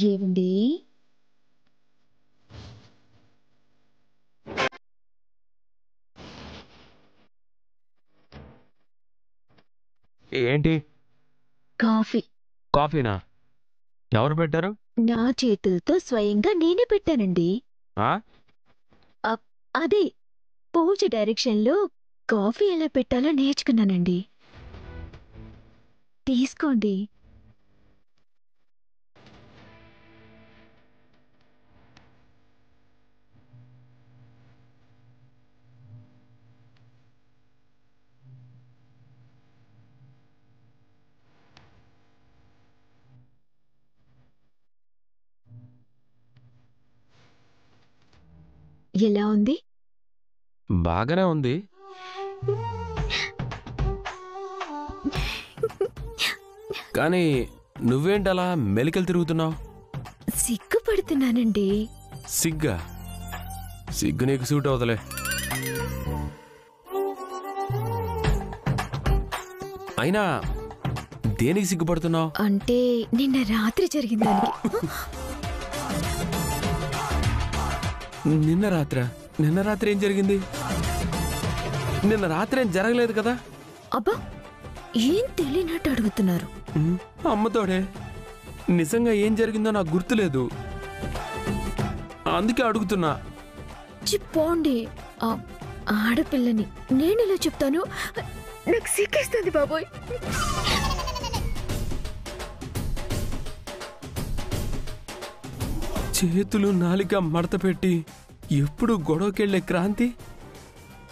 ఏవండి? ఏంటి? కాఫీ. కాఫీనా? ఎవరు పెట్టారు? నా చేతులతో స్వయంగా నేనే పెట్టానండి. ఆ? అప్ అదే పూజ డైరెక్షన్‌లో కాఫీ ఎలా పెట్టాలో నేర్చుకున్నానండి. తీసుకోండి. ఎలా ఉంది? బాగానే ఉంది. కానీ నువ్వేంటలా మెలికలు తిరుగుతున్నావు? సిగ్గుపడుతున్నానండి. సిగ్గా? సిగ్గు నీకు సూట్ అవుతలే. అయినా దేనికి సిగ్గుపడుతున్నావు? అంటే నిన్న రాత్రి జరిగిన దానికి. నిన్న రాత్రి ఏం జరిగింది? నిన్న రాత్రి ఏం జరగలేదు కదా? అబ్బా, ఏం తెలియనట్టు అడుగుతున్నారు. అమ్మతోడే నిజంగా ఏం జరిగిందో నాకు గుర్తులేదు, అందుకే అడుగుతున్నా. చెప్పండి. ఆడపిల్లని నేను ఇలా చెప్తాను? నాకు సిగ్గేస్తుంది బాబోయ్. చేతులు నాలిక మడత పెట్టి ఎప్పుడు గొడవకెళ్లే క్రాంతి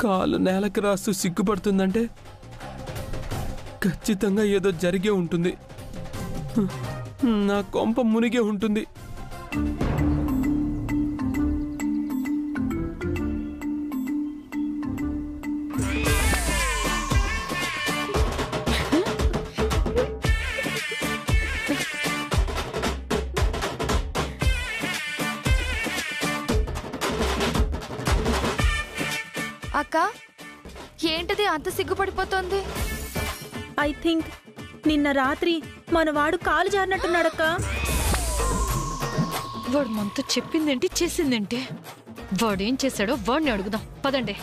కాలు నేలకు రాస్తూ సిగ్గుపడుతుందంటే ఖచ్చితంగా ఏదో జరిగే ఉంటుంది. నా కొంప మునిగే ఉంటుంది. అక్క, ఏంటిది అంత సిగ్గుపడిపోతోంది? ఐ థింక్ నిన్న రాత్రి మనవాడు కాలు జారినట్టున్నాడక్క. వాడు మనతో చెప్పిందేంటి, చేసిందేంటి? వాడేం చేశాడో వాడిని అడుగుదాం, పదండి.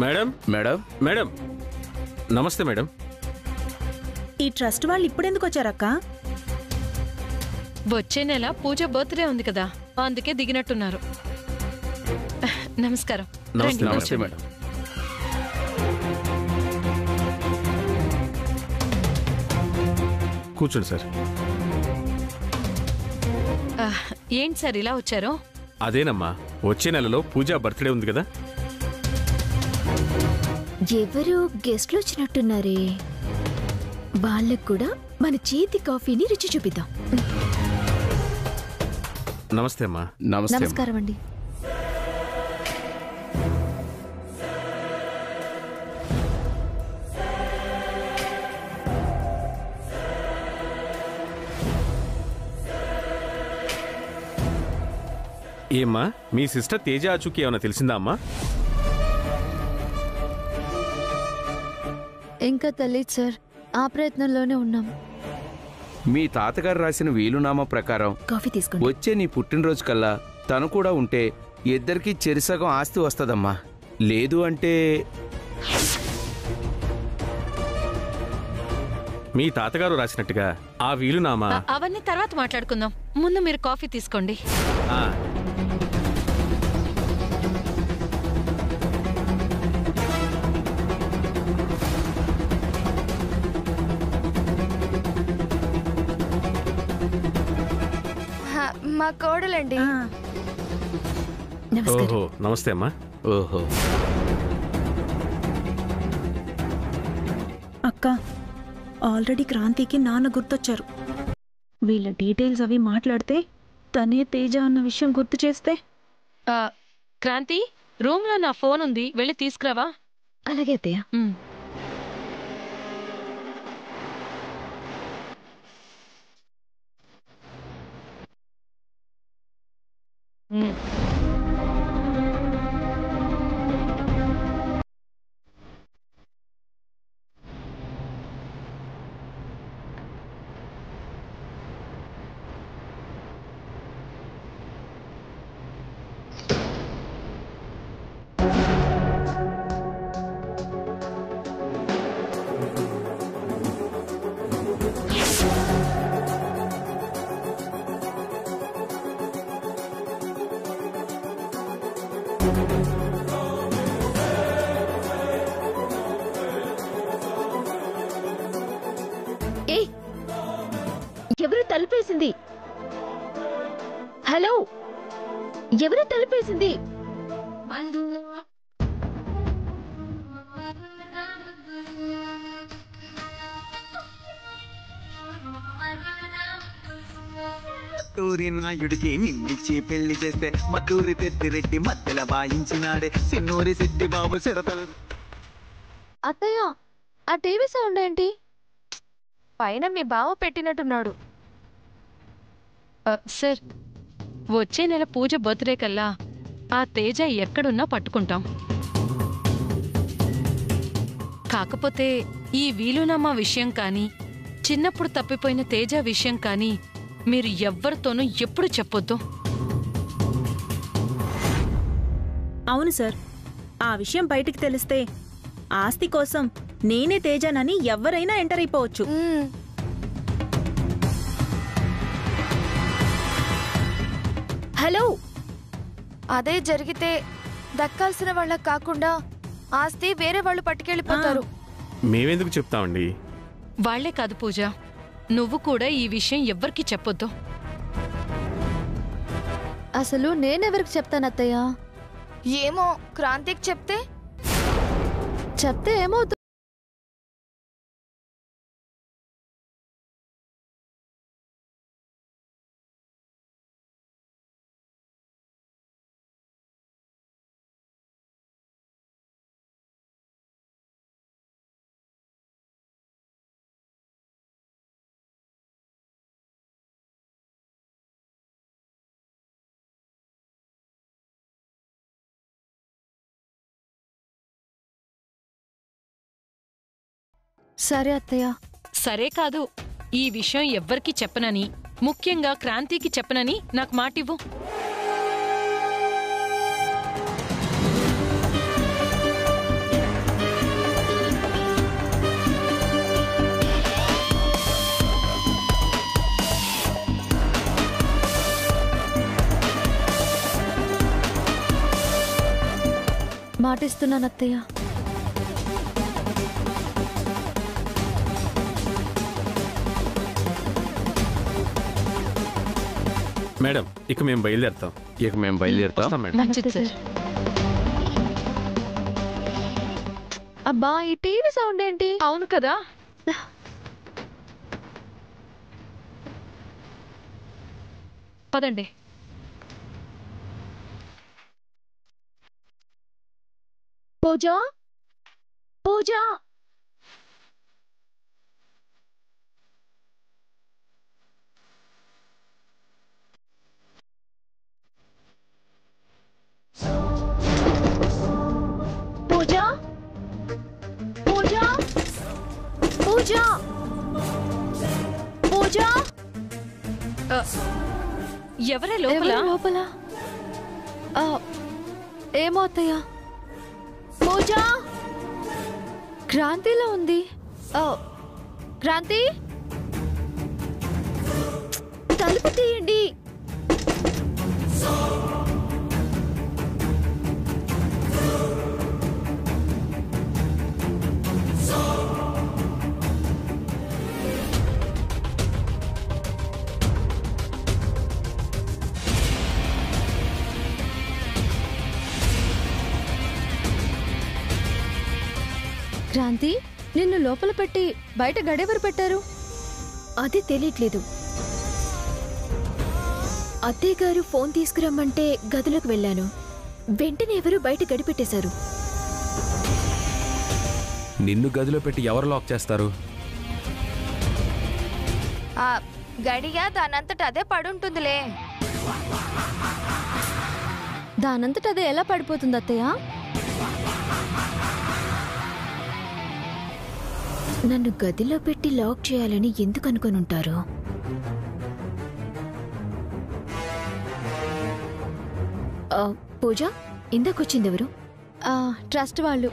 మేడం మేడం మేడం నమస్తే మేడం. ఈ ట్రస్ట్ వాళ్ళు ఇప్పుడెందుకు వచ్చారక్క? వచ్చే నెల పూజ బర్త్డే ఉంది కదా, అందుకే దిగినట్టున్నారు. నమస్కారం. నమస్తే. రండి. నమస్తే మేడం. కూర్చోండి సార్. ఏంటి సార్ ఇలా వచ్చారు? అదేనమ్మా, వచ్చే నెలలో పూజా బర్త్డే ఉంది కదా. ఎవరు గెస్ట్లు వచ్చినట్టున్నారే, వాళ్ళకు కూడా మన చేతి కాఫీని రుచి చూపిద్దాం. నమస్తే అమ్మా. నమస్కారం అండి. ఏమ్మా, మీ సిస్టర్ తేజ ఆచూకీ ఏమైనా తెలిసిందా అమ్మా? ఇంకా తెలియదు సార్, ఆ ప్రయత్నంలోనే ఉన్నాం. మీ తాతగారు రాసిన వీలునామా ప్రకారం కాఫీ తీసుకోండి. వచ్చే నీ పుట్టినరోజు కల్లా తను కూడా ఉంటే ఇద్దరికి చెరిసగం ఆస్తి వస్తుందమ్మా. లేదు అంటే మీ తాతగారు రాసినట్టుగా ఆ వీలునామా. అవన్నీ తర్వాత మాట్లాడుకుందాం, ముందు మీరు కాఫీ తీసుకోండి. ఆ, మా కోడలండి. నమస్కారం. ఓహో, నమస్తే అమ్మా. ఓహో, అక్క, ఆల్రెడీ క్రాంతికి నాన్న గుర్తొచ్చారు. వీళ్ళ డీటెయిల్స్ అవి మాట్లాడితే తనే తేజ అన్న విషయం గుర్తు చేస్తే. క్రాంతి, రూమ్ లో నా ఫోన్ ఉంది, వెళ్ళి తీసుకురావా? అలాగే అత్తయ్య. ఎవరు తలుపేసింది? హలో, ఎవరు తలుపేసింది? నాయుడికి నిన్నిచ్చి పెళ్లి చేస్తే మద్దూరి పెద్దిరెడ్డి మధ్యలో వాయించినాడే సిన్నూరి సిద్ధి బాబు సిరతలు. అత్తయ్య, ఆ టీవీ సౌండ్ ఏంటి? పైన మీ బావ పెట్టినట్టున్నాడు. సార్, వచ్చే నెల పూజ బర్త్డే కల్లా ఆ తేజ ఎక్కడున్నా పట్టుకుంటాం. కాకపోతే ఈ వీలునామా విషయం కానీ, చిన్నప్పుడు తప్పిపోయిన తేజ విషయం కానీ మీరు ఎవ్వరితోనూ ఎప్పుడు చెప్పొద్దు. అవును సార్, ఆ విషయం బయటికి తెలిస్తే ఆస్తి కోసం నేనే తేజానని ఎవరైనా ఎంటర్ అయిపోవచ్చు. హలో, అదే జరిగితే దక్కాల్సిన వాళ్ళకి కాకుండా ఆస్తి వేరే వాళ్ళు పట్టుకెళ్ళిపోతారు. మేమెందుకు చెప్తామండి? వాళ్లే కాదు పూజ, నువ్వు కూడా ఈ విషయం ఎవ్వరికీ చెప్పొద్దు. అసలు నేనెవరికి చెప్తాను అత్తయ్య? ఏమో, క్రాంతికి చెప్తే ఏమవుతుంది? సరే అత్తయ్య. సరే కాదు, ఈ విషయం ఎవ్వరికీ చెప్పనని, ముఖ్యంగా క్రాంతికి చెప్పనని నాకు మాటివ్వు. మాటిస్తున్నాను అత్తయ్య. మేడం, ఇక మేము బయలుదేరుతాం. ఇక మేము బయలుదేరుతాం. వస్తాం మేడం. మంచిది సార్. అబ్బా, ఈ టీవీ సౌండ్ ఏంటి? అవును కదా. పదండి. పూజ, పూజ, పూజ, పూజ, పూజ, పూజ. ఎవరే లోపల? ఎవరు లోపల? ఏమో అత్తయ్య. పూజ, క్రాంతిలో ఉంది. క్రాంతి, తలుపు తీయండి. క్రాంతి, నిన్ను లోపల పెట్టి బయట గడెవరు పెట్టారు? అది తెలియట్లేదు. అత్తయ్య గారు ఫోన్ తీసుకురమ్మంటే గదిలోకి వెళ్ళాను. వెంటనే ఎవరు బయట గడిపెట్టేశారు. నిన్ను గదిలో పెట్టి ఎవరు లాక్ చేస్తారు? ఆ గడియ దానంతట అదే పడుంటుందిలే. దానంతట అదే ఎలా పడిపోతుంది అత్తయ్య? నన్ను గదిలో పెట్టి లాక్ చేయాలని ఎందుకు అనుకొనుంటారు? పూజ, ఇందాకొచ్చిందెవరు? ట్రస్ట్ వాళ్ళు.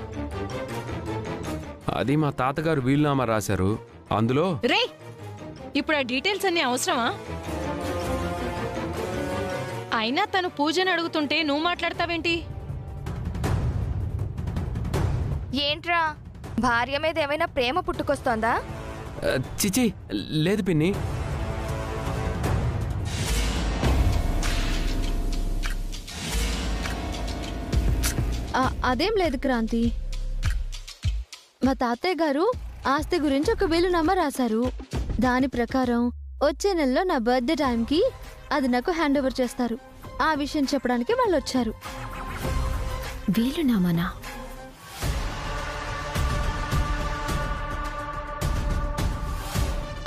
అది మా తాతగారు వీలునామా రాశారు. అందులో రే, ఇప్పుడు ఆ డీటెయిల్స్ అన్నీ అవసరమా? అయినా తను పూజను అడుగుతుంటే నువ్వు మాట్లాడతావేంటి? ఏంట్రా, భార్య మీద ఏమైనా ప్రేమ పుట్టుకొస్తోందా? చిచి లేదు పిన్ని. అదేం లేదు క్రాంతి. మా తాతయ్య గారు ఆస్తి గురించి ఒక వీలునామా రాశారు. దాని ప్రకారం వచ్చే నెలలో నా బర్త్డే టైంకి అది నాకు హ్యాండ్ ఓవర్ చేస్తారు. ఆ విషయం చెప్పడానికి వాళ్ళు వచ్చారు. వీలునామానా?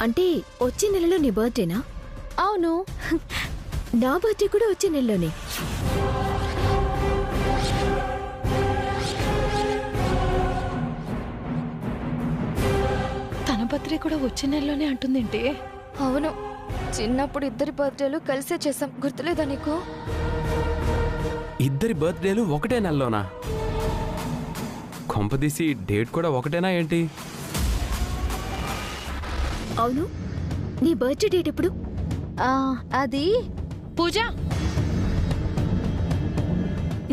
అంటే వచ్చే నెలలో నీ బర్త్డేనా? అవును. నా బర్త్డే కూడా వచ్చే నెలలోనే. తన బర్త్డే కూడా వచ్చే నెలలోనే అంటుందేంటి? అవును, చిన్నప్పుడు ఇద్దరి బర్త్డేలు కలిసే చేసాం, గుర్తులేదా నీకు? ఇద్దరి బర్త్డేలు ఒకటే నెలలోనా? కొంపదీసి డేట్ కూడా ఒకటేనా ఏంటి? అవును, నీ బర్త్డే డేట్ ఎప్పుడు? అది పూజ,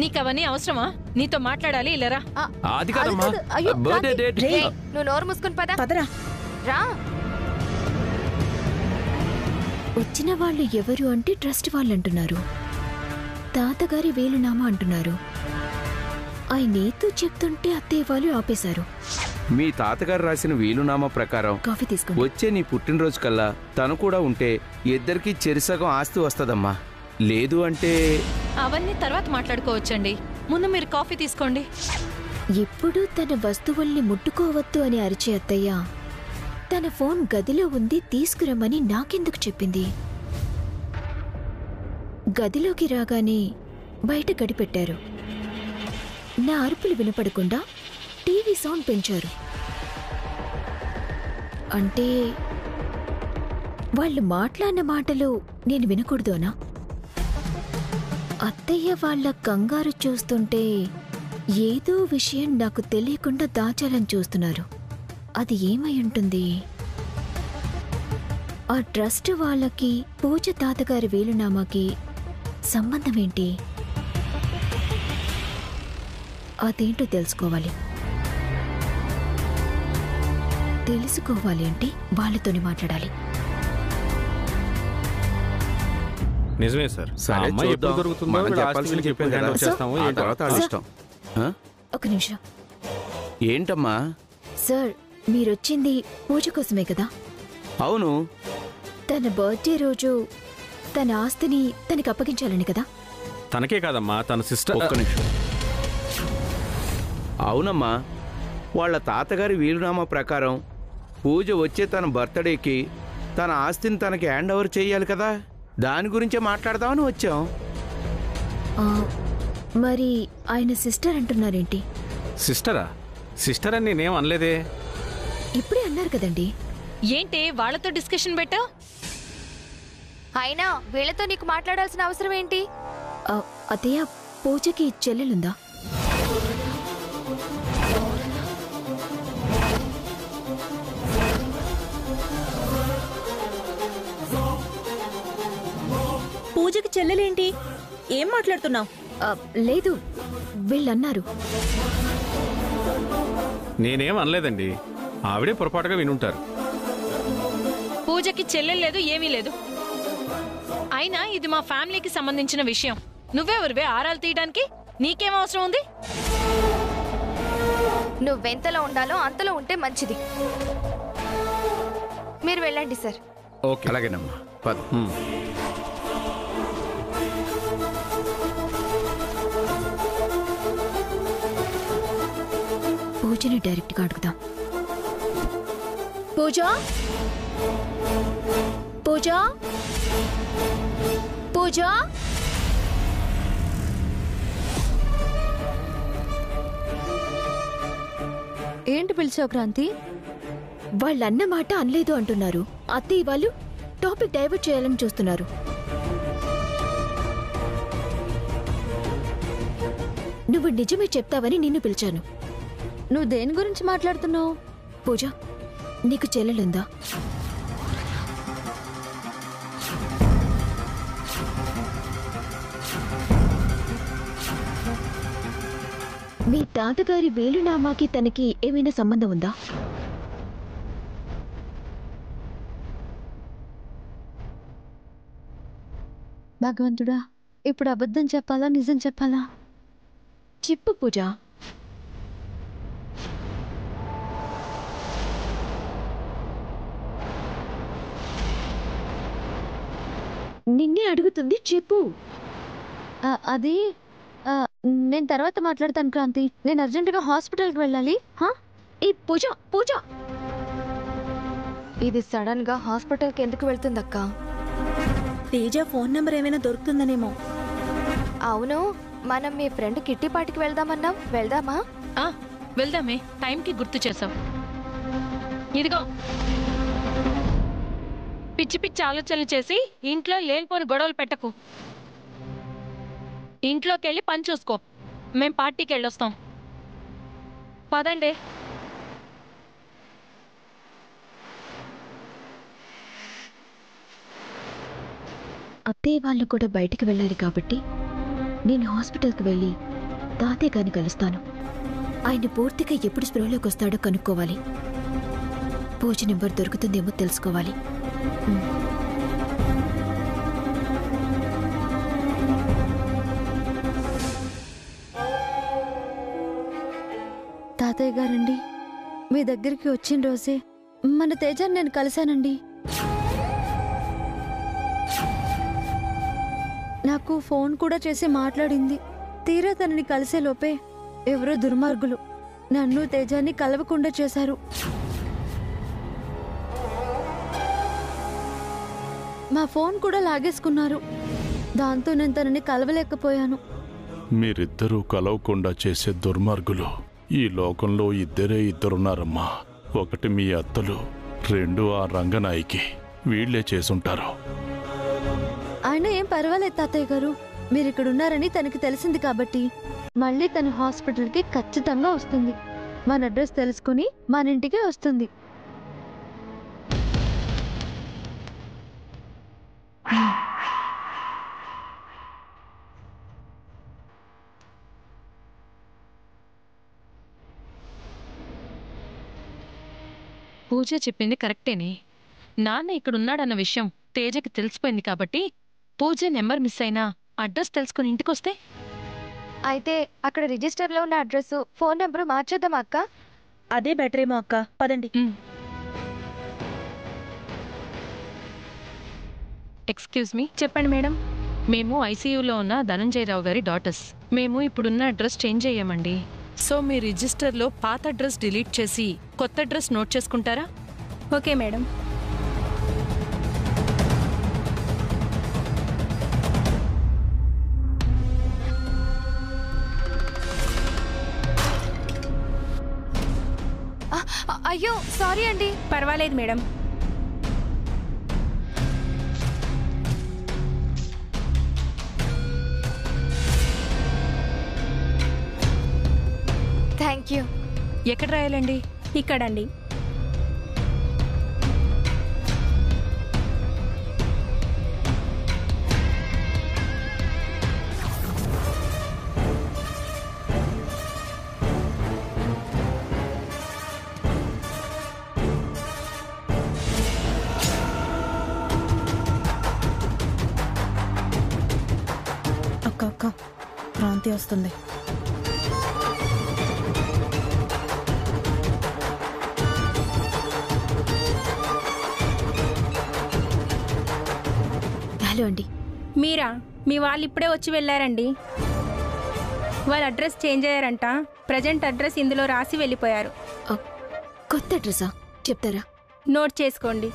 నీకవన్నీ అవసరమా? నీతో మాట్లాడాలి, ఇల్లరా. అది కాదమ్మా, కాదు. అయ్యో, బర్త్డే క్రాంతి. డేట్. రేయ్, నువ్వు నోరు మూసుకుని పదరా. వచ్చిన వాళ్ళు ఎవరు అంటే ట్రస్ట్ వాళ్ళు అంటున్నారు. తాతగారి వేలునామా అంటున్నారు. ఆయనేతో చెప్తుంటే అత్తయ్య వాళ్ళు ఆపేశారు. మీ తాతగారు రాసిన వీలునామా ప్రకారం కాఫీ తీసుకోండి. వచ్చే నీ పుట్టినరోజు కల్లా తను కూడా ఉంటే ఇద్దరికి చెరిసగం ఆస్తి వస్తదమ్మా. లేదు అంటే అవన్నీ తర్వాత మాట్లాడుకోవచ్చండి. ముందు మీరు కాఫీ తీసుకోండి. ఎప్పుడూ తన వస్తువుల్ని ముట్టుకోవద్దు అని అరిచే అత్తయ్య తన ఫోన్ గదిలో ఉంది, తీసుకురమ్మని నాకెందుకు చెప్పింది? గదిలోకి రాగానే బయట గడిపెట్టారు. నా అరుపులు వినపడకుండా టీవీ సౌండ్ పెంచారు. అంటే వాళ్ళు మాట్లాడిన మాటలు నేను వినకూడదోనా? అత్తయ్య వాళ్ళ కంగారు చూస్తుంటే ఏదో విషయం నాకు తెలియకుండా దాచాలని చూస్తున్నారు. అది ఏమై ఉంటుంది? ఆ ట్రస్ట్ వాళ్ళకి పూజ తాతగారి వీలునామాకి సంబంధం ఏంటి? అదేంటో తెలుసుకోవాలి. తెలుసుకోవాలి అంటే వాళ్ళతోనే మాట్లాడాలి. నిజమే సార్. సరే, అమ్మాయి ఎప్పుడు చూద్దాం. దొరుకుతుందో మనం వీళ్ళ చెప్పాల్సింది ఆస్తి చెప్పాం చెప్పి కదా. వచ్చేస్తాము. ఆ తర్వాత వాళ్ళ ఇష్టం. ఆ? ఒక నిమిషం. ఏంటమ్మా? సార్, మీరొచ్చింది పూజ కోసమే కదా? అవును. తన బర్త్డే రోజు తన ఆస్తిని తనకి అప్పగించాలని కదా? తనకే కాదమ్మా, తన సిస్టర్. ఒక్క నిమిషం. అవునమ్మా, వాళ్ళ తాతగారి వీలునామా ప్రకారం పూజ వచ్చే తన బర్త్డేకి తన ఆస్తిని తనకి హ్యాండ్ ఓవర్ చేయాలి కదా. దాని గురించే మాట్లాడదామని వచ్చాం. మరి ఆయన సిస్టర్ అంటున్నారేంటి? సిస్టరా? సిస్టర్ అని నేనేం అనలేదే. ఇప్పుడే అన్నారు కదండి. ఏంటి వాళ్ళతో డిస్కషన్ పెట్టావు? అయినా వీళ్ళతో నీకు మాట్లాడాల్సిన అవసరం ఏంటి? అత్తయ్య, పూజకి చెల్లెలుందా? పూజకి చెల్లెలేంటి? ఏం మాట్లాడుతున్నావు? లేదు, వీళ్ళన్నారు. నేనేం అనలేదండి, ఆవిడే పొరపాటుగా వినుంటారు. పూజకి చెల్లెలు లేదు, ఏమీ లేదు. అయినా ఇది మా ఫ్యామిలీకి సంబంధించిన విషయం. నువ్వెవరివే ఆరాలు తీయడానికి? నీకేం అవసరం ఉంది? నువ్వెంతలో ఉండాలో అంతలో ఉంటే మంచిది. మీరు వెళ్ళండి సార్. ఓకే, అలాగేనమ్మా, పద. పూజని డైరెక్ట్గా అడుగుదాం. పూజ, పూజ, పూజ. ఏంటి పిలిచావు క్రాంతి? వాళ్ళన్న మాట అనలేదు అంటున్నారు. అత్తయ్య వాళ్ళు టాపిక్ డైవర్ట్ చేయాలని చూస్తున్నారు. నువ్వు నిజమే చెప్తావని నిన్ను పిలిచాను. నువ్వు దేని గురించి మాట్లాడుతున్నావు? పూజ, నీకు చెల్లెలుందా? మీ తాతగారి వేలునామాకి తనకి ఏమైనా సంబంధం ఉందా? భగవంతుడా, ఇప్పుడు అబద్ధం చెప్పాలా నిజం చెప్పాలా? చెప్పు పూజ. నిన్నే అడుగుతుంది, చెప్పు. అది నేను తర్వాత మాట్లాడతాను క్రాంతి. నేను అర్జెంటుగా హాస్పిటల్కి వెళ్ళాలి. ఏ పూజ పూజ, ఇది సడన్ గా హాస్పిటల్కి ఎందుకు వెళ్తుందక్క? తేజ ఫోన్ నెంబర్ ఏమైనా దొరుకుతుందనేమో. అవును, మనం మీ ఫ్రెండ్ కిట్టి పార్టీకి వెళ్దామన్నాం, వెళ్దామా? వెళ్దామే, టైంకి గుర్తు చేసావు. ఇదిగో, పిచ్చి పిచ్చి ఆలోచనలు చేసి ఇంట్లో లేనిపోని గొడవలు పెట్టకు. ఇంట్లోకి వెళ్ళి పని చూసుకో. మేం పార్టీకి వెళ్ళొస్తాం. పదండి. అత్తయ్య వాళ్ళు కూడా బయటికి వెళ్ళాలి కాబట్టి నేను హాస్పిటల్కి వెళ్ళి తాతయ్య గారిని కలుస్తాను. ఆయన పూర్తిగా ఎప్పుడు స్పృహలోకి వస్తాడో కనుక్కోవాలి. పూజ నెంబర్ దొరుకుతుందేమో తెలుసుకోవాలి. తాతయ్య గారండి, మీ దగ్గరికి వచ్చిన రోజే మన తేజాన్ని నేను కలిశానండి. నాకు ఫోన్ కూడా చేసి మాట్లాడింది. తీరా తనని కలిసే లోపే ఎవరో దుర్మార్గులు నన్ను తేజాన్ని కలవకుండా చేశారు. మా ఫోన్ కూడా లాగేసుకున్నారు. దాంతో నేను తనని కలవలేకపోయాను. మీరిద్దరూ కలవకుండా చేసే దుర్మార్గులు ఈ లోకంలో ఇద్దరున్నారమ్మా. ఒకటి మీ అత్తలు, రెండు ఆ రంగనాయికి. వీళ్లే చేసుంటారు. ఆయన ఏం పర్వాలేదు తాతయ్య గారు, మీరు ఇక్కడ ఉన్నారని తనకి తెలిసింది కాబట్టి మళ్ళీ తను హాస్పిటల్కి ఖచ్చితంగా వస్తుంది. మన అడ్రస్ తెలుసుకుని మన ఇంటికి వస్తుంది. పూజ చెప్పింది కరెక్టేనే. నాన్న ఇక్కడున్నాడన్న విషయం తేజకి తెలిసిపోయింది కాబట్టి పూజ నెంబర్ మిస్ అయినా అడ్రస్ తెలుసుకుని ఇంటికొస్తే. అయితే అక్కడ రిజిస్టర్లో ఉన్న అడ్రస్, ఫోన్ నెంబర్ మార్చేద్దాం అక్క. అదే బెటర్ ఏమో అక్క, పదండి. Excuse me. చెప్పండి మేడం. మేము ఐసీయూలో ఉన్న ధనంజయరావు గారి డాటర్స్. మేము ఇప్పుడున్న అడ్రస్ చేంజ్ అయ్యామండి. సో మీ రిజిస్టర్లో పాత అడ్రస్ డిలీట్ చేసి కొత్త అడ్రస్ నోట్ చేసుకుంటారా? Okay madam. అయ్యో సారీ అండి. పర్వాలేదు మేడం. Thank you. ఎక్కడ రాయాలండి? ఇక్కడండి. అక్క క్రాంతి వస్తుంది. హలో అండి. మీరా? మీ వాళ్ళు ఇప్పుడే వచ్చి వెళ్ళారండి. వాళ్ళ అడ్రస్ చేంజ్ అయ్యారంట. ప్రజెంట్ అడ్రస్ ఇందులో రాసి వెళ్ళిపోయారు. కొత్త అడ్రసా చెప్తారా? నోట్ చేసుకోండి.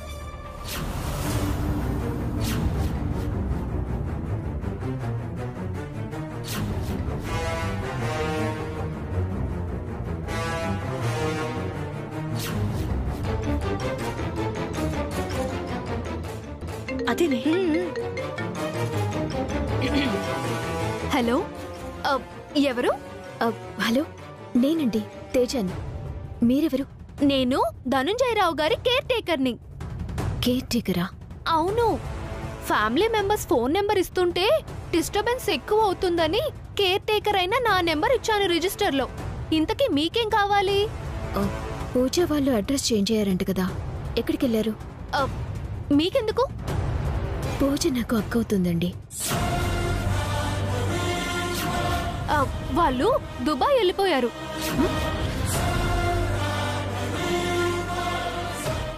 అదేనే. హలో, ఎవరు? హలో, నేనండి తేజాని. మీరెవరు? నేను ధనుంజయరావు గారి కేర్ టేకర్ని. కేర్ టేకరా? అవును. ఫ్యామిలీ మెంబర్స్ ఫోన్ నెంబర్ ఇస్తుంటే డిస్టర్బెన్స్ ఎక్కువ అవుతుందని కేర్ టేకర్ అయినా నా నెంబర్ ఇచ్చాను రిజిస్టర్లో. ఇంతకీ మీకేం కావాలి? పూజ వాళ్ళు అడ్రస్ చేంజ్ అయ్యారంట కదా, ఎక్కడికి వెళ్ళారు? మీకెందుకు? పూజ నాకు అక్క అవుతుందండి. వాళ్ళు దుబాయ్ వెళ్ళిపోయారు.